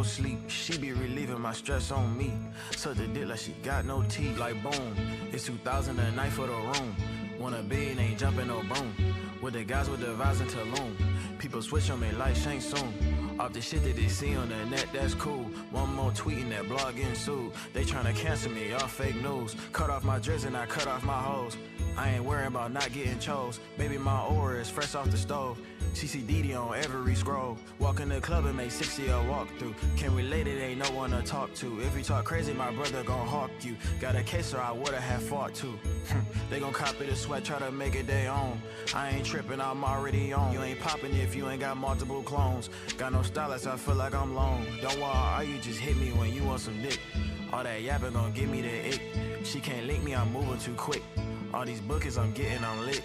no sleep. She be relieving my stress on me. Suck the dick like she got no teeth. Like boom, it's 2000 a night for the room. Wanna be and ain't jumping no broom. With the guys with the vibes in Tulum. People switch on me like Shang Tsung. Off the shit that they see on the net, that's cool. One more tweet and that blog getting sued. They tryna cancel me, all fake news. Cut off my dress and I cut off my hose. I ain't worrying about not getting chose. Baby, my aura is fresh off the stove. CCDD on every scroll. Walk in the club and make 60 a walk through. Can't relate, it ain't no one to talk to. If you talk crazy, my brother gon' hawk you. Got a case or I would've had fought too. They gon' copy the sweat, try to make it their own. I ain't tripping, I'm already on. You ain't popping if you ain't got multiple clones. Got no stylist, I feel like I'm lone. Don't wanna argue, just hit me when you want some dick. All that yapping gon' give me the ick. She can't link me, I'm moving too quick. All these bookings I'm getting, I'm lit.